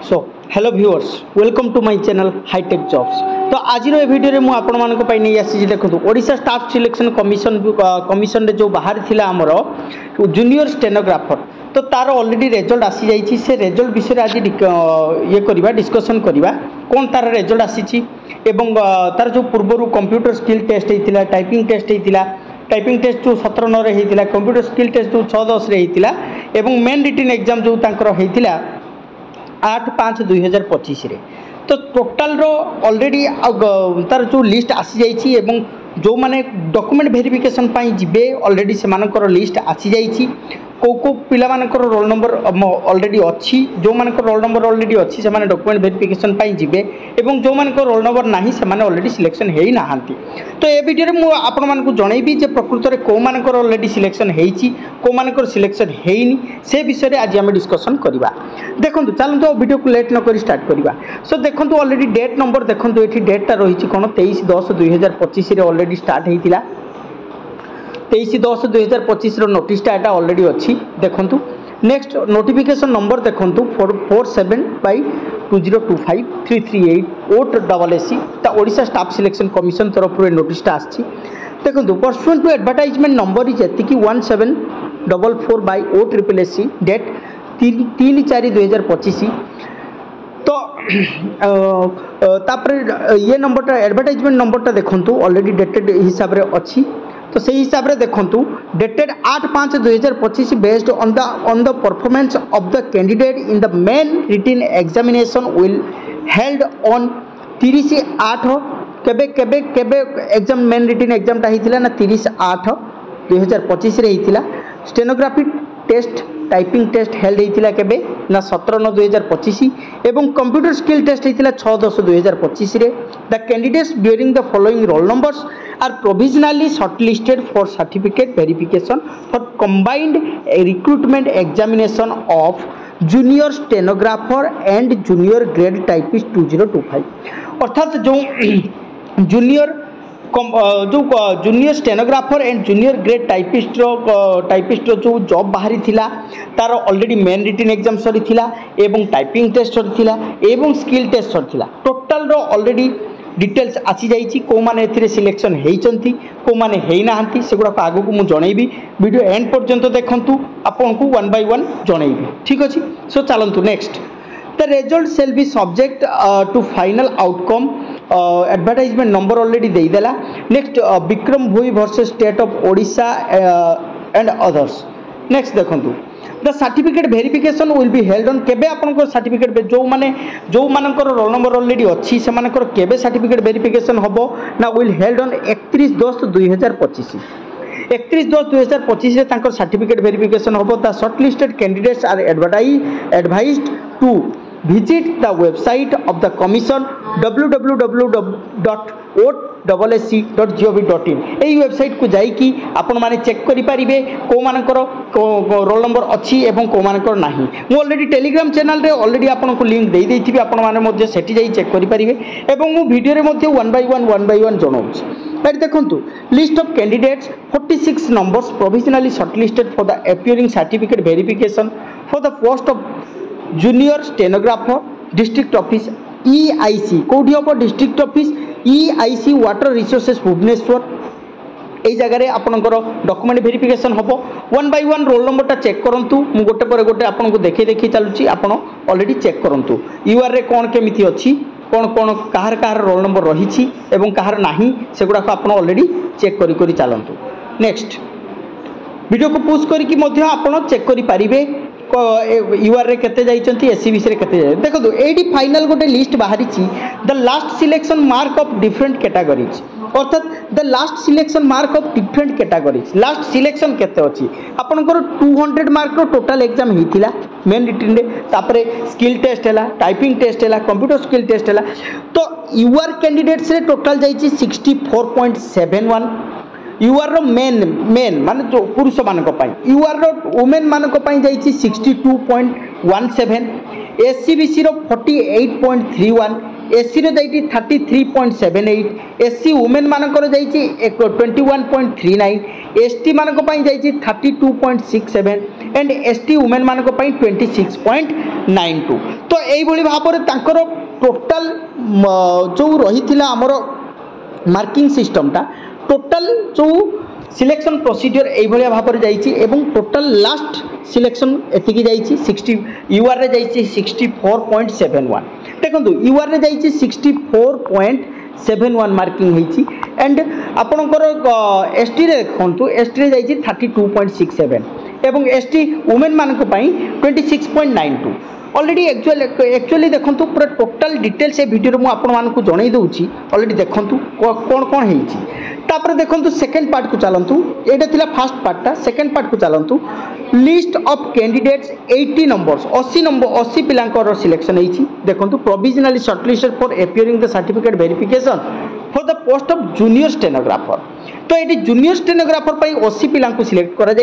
So hello viewers welcome to my channel hitech jobs. तो आज video में आपण मान नहीं आसी देखो ओडिशा स्टाफ सिलेक्शन कमिशन जो बाहर थिला आमर जूनियर स्टेनोग्राफर तो तार ऑलरेडी रिजल्ट आसी जाइए। से रिजल्ट विषय आज ये करवा डिस्कसन करवा कौन तार रिजल्ट आसी एवं तार जो पूर्व कंप्यूटर स्किल टेस्ट होता टाइपिंग टेस्ट होता टाइपिंग टेस्ट जो 17/9 होता कंप्यूटर स्किल टेस्ट जो 6/10 होता एवं मेन रिटन एग्जाम जो होता 8/5/2025 रे। तो टोटाल रो ऑलरेडी तार जो लिस्ट आसी जाइए एवं जो माने डॉक्यूमेंट वेरिफिकेशन पाई जिबे ऑलरेडी से मानकर लिस्ट आसी जाइए। को पिला मानकर रोल नंबर ऑलरेडी अच्छी जो मानकर रोल नंबर ऑलरेडी अच्छी से माने डॉक्यूमेंट वेरिफिकेशन पाई जिबे एवं जो मानकर रोल नंबर नाही से माने ऑलरेडी सिलेक्शन हेई नाहांती। तो ए वीडियो रे मु आपण मानकु जणैबी जे प्रकृत रे को मानकर ऑलरेडी सिलेक्शन हेइची को मानकर सिलेक्शन हेइनी से विषय रे आज हम डिस्कशन करबा। देखंतु चलंतु वीडियो को लेट न करी स्टार्ट करबा। सो देखंतु ऑलरेडी डेट नंबर देखंतु एठी डेट ता रहिची कोन 23/10/2025 रे ऑलरेडी स्टार्ट हेइतिला। 23/10/2025 रो नोटिस टा एटा ऑलरेडी अच्छी देखंतु। नेक्स्ट नोटिफिकेशन नंबर देखंतु 47/2025 338 ता ओडिशा स्टाफ सिलेक्शन कमिशन तरफ रे नोटिस टा आछि देखंतु। Pursuant to advertisement number is एतिकी 1744/0SSC डेट 3/4/2025। तो तापर ये नंबर टा एडवर्टाइजमेंट नंबर टा देखंतु ऑलरेडी डेटेड हिसाब रे अच्छी। तो से हिसाब रे देखंतु dated 8/5/2025 based on the performance of the candidate in the main written examination will held on 30/8 केबे केबे केबे एग्जाम मेन रिटन एग्जाम ता हिथिला ना 30/8/2025 रे हिथिला। Stenography test typing test held होता केबे ना 17/9/2025 एवं कंप्यूटर स्किल टेस्ट होता 6/10/2025 रे। The candidates during the following roll numbers are provisionally shortlisted for certificate verification for combined recruitment examination of junior stenographer and junior grade typist 2025। अर्थात जो junior stenographer and junior grade typist जो job बाहरी थिला तार already main written exam सरी थिला एवं typing test सरी थिला एवं स्किल टेस्ट सरी थिला। टोटल रो ऑलरेडी डिटेल्स आसी जाइए को माने एथिरे सिलेक्शन हेइचंती को माने हेइ नाहंती सेगुडा को आगु को मु जणैबी। वीडियो एंड पर्यंत देखंतु आपन को 1 बाय 1 जणैबी ठीक अछि। सो चलंतु next the result shall be subject to final outcome advertisement number already दे देला। Next Vikram Bhoi versus state of Odisha and others. Next देखंतु the certificate verification will be held on केबे आपनकर सर्टिफिकेट जो मानकर रोल नंबर ऑलरेडी अच्छी से मानकर केबे सर्टिफिकेट वेरिफिकेशन हबो ना विल हेल्ड ऑन 31/10/2025। 31/10/2025 रे तांकर सर्टिफिकेट वेरिफिकेशन हबो। The shortlisted candidates are advised to visit the website of the commission www.ossc.gov.in। यही वेबसाइट को जाइकी आपण माने चेक करि परिबे को मानकर रोल नंबर अच्छी एवं को मानकर नाही। मु ऑलरेडी टेलीग्राम चैनल रे ऑलरेडी आपन को लिंक दे देथिबे आपण माने मध्ये सेठी जाई चेक करि परिबे एवं मु वीडियो रे मध्ये 1 बाय 1 जणाउछि। एट देखंतु list of candidates 46 numbers provisionally shortlisted for the appearing certificate verification for the post of junior stenographer district office EIC कोठी हम district office EIC water resources Bhubaneswar यही जगह रे आपनकर डॉक्यूमेंट वेरिफिकेशन हम 1 बाय 1 रोल नंबर टा चेक करंतु। मु गोटे पर गोटे आपन को देखि चलुची आपण ऑलरेडी चेक करंतु यूआर रे कोन केमिति अछि कोन कोन काहर रोल नंबर रहिछि एवं काहर नाही सेगुडा को आपण ऑलरेडी चेक करी चलंतु। नेक्स्ट वीडियो को पुश करी कि मध्य आपण चेक करि परिबे यूआर रे केते जाइचंती एससीबी रे केते जाय। देखो एडी फाइनल गोटे लिस्ट बाहरी the last selection mark of different categories अर्थात the last selection mark of different categories last selection केते अछि आपनकर 200 मार्क रो टोटल एग्जाम हिथिला मेन रिटन रे तापरे स्किल टेस्ट हैला टाइपिंग टेस्ट हैला कंप्यूटर स्किल टेस्ट हैला। तो यूआर कैंडिडेट्स रे टोटल जाइछि 64.71 यूआर रो मेन माने जो पुरुष मानक पई यूआर रो वुमेन मानक पई जाइछि 62.17 एससीबीसी रो 48.31 एससी रो जाइछि 33.78 एससी वुमेन मानकर जाइछि 21.39 एसटी मानक पई जाइछि 32.67 एंड एसटी वुमेन मानक पई 26.92। तो यही भाव में टोटाल जो रही आमर मार्किंग सिस्टमटा टोटाल जो सिलेक्शन प्रोसीजर यही भाव में जाइए टोटाल लास्ट सिलेक्शन एतिकी जाइए 60 यूआर रे जाइए 64.71 देखो यूआर रे जाइए 64.71 मार्किंग होती एंड आपणकर एसटी रे देखो एसटी रे जाइए 32.67 एवं एसटी वुमेन मानक 26.92 ऑलरेडी एक्चुअली देखो पूरा टोटाल डिटेल्स ए वीडियो में आपको जन दूसरी ऑलरेडी देखो कौन कौन होती तापर देखो सेकेंड पार्ट को चलतु यहाँ थिला फास्ट पार्टा सेकेंड पार्ट को चलतु लिस्ट ऑफ कैंडिडेट्स 80 नंबर्स 80 पिलांकर सिलेक्शन होती देखो provisionally shortlisted for appearing the certificate verification for the post of junior stenographer तो ये जूनियर स्टेनोग्राफर 80 पिला सिलेक्ट करा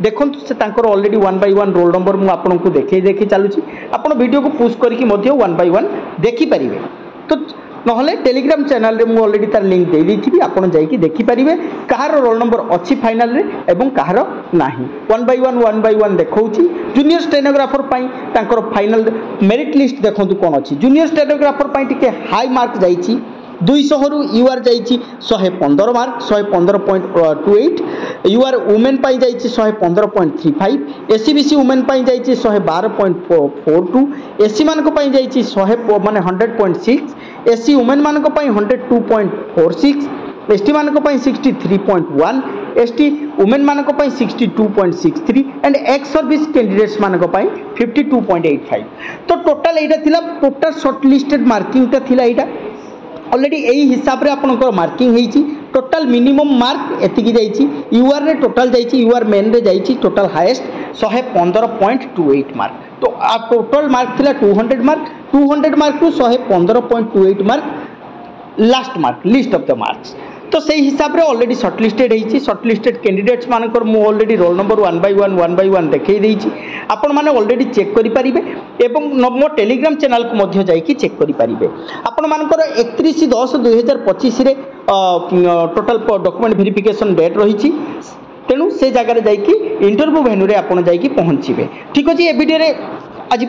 देखो से ऑलरेडी 1 by 1 रोल नंबर मुझे आपको देखी चलुची आप वीडियो को पुश करके 1 by 1 देखिपारे तो नहले टेलीग्राम चैनल रे मु ऑलरेडी तार लिंक दे देथिबी आपण जाईकी देखि परिबे कहार रोल नंबर अछि फाइनल रे एवं कहार नाही 1 by 1 देखौची जूनियर स्टेनोग्राफर पई तांकर फाइनल मेरिट लिस्ट देखंतु कोन अछि जूनियर स्टेनोग्राफर पई टिके हाई मार्क जाईची 200 रु यूआर जाईची 115 मार्क 115.28 यूआर वुमेन पाई जाईची 115.35 एससीबीसी वुमेन पाई जाईची 112.42 एससी मानक पाई जाईची 100 माने 100.6 एससी वुमेन मानक पाई 102.46 एसटी मानक पाई 63.1 एसटी वुमेन मानक पाई 62.63 एंड एक्स सर्विस कैंडिडेट्स मानक पाई 52.85 तो टोटल एटा थिला टोटल शॉर्टलिस्टेड मार्किंग ता थिला एटा ऑलरेडी यही हिसाब से आपंकर मार्किंग होती टोटाल मिनिमम मार्क एतिकी जाइए यूआर रे टोटाल जाइए यूआर मेन रे जाइए टोटाल हाईएस्ट 115.28 मार्क तो टोटाल मार्क थिला 200 mark to 115.28 mark last mark list of the marks तो से हिसाब रे ऑलरेडी शॉर्टलिस्टेड होती शॉर्टलिस्टेड कैंडिडेट्स मानकर मु ऑलरेडी रोल नंबर 1 by 1 देखई देइछि आपण माने ऑलरेडी चेक करि परिबे एवं मो टेलीग्राम चैनल को मध्य जाइए चेक करि परिबे आपण मानकर 31/10/2025 रे टोटल डॉक्यूमेंट वेरिफिकेशन डेट रही तेणु से जगह जाइए इंटरव्यू वेन्यू रे आपण जाइए पहुँचे ठीक अच्छे ए वीडियो रे आज ये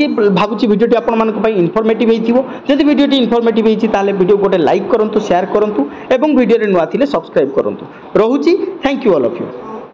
भावुँ भिडियोटी आपण इनफॉर्मेटिव होइथिबो जदि वीडियोटी इनफॉर्मेटिव होइछि ताले वीडियो गोटे लाइक करंतु शेयर करंतु एवं वीडियो रे नुआ थिले सब्सक्राइब करंतु रहुछि thank you all of you.